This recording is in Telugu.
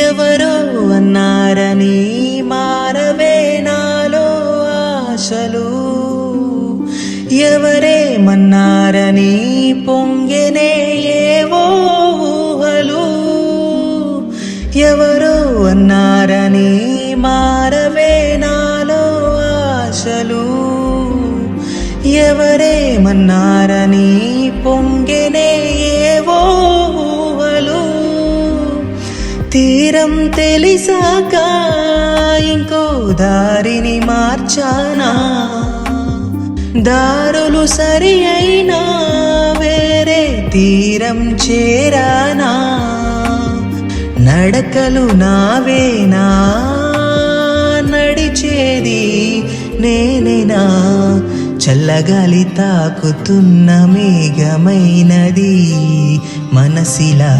ఎవరో అన్నారని మారవే నాలో ఆశలు, ఎవరేమన్నారని పొంగెనే ఏవో ఊహలు. ఎవరో అన్నారని మారవే నాలో ఆశలు, ఎవరేమన్నారని పొంగెనే ఏవో ఊహలు. తీరం తెలిసాక ఇంకో దారిని మార్చానా, దారులు సరి అయినా వేరే తీరం చేరానా. నడకలు నావేనా, నడిచేది నేనేనా, చల్లగాలి తాకుతున్న మేఘమైనది మనసిలా.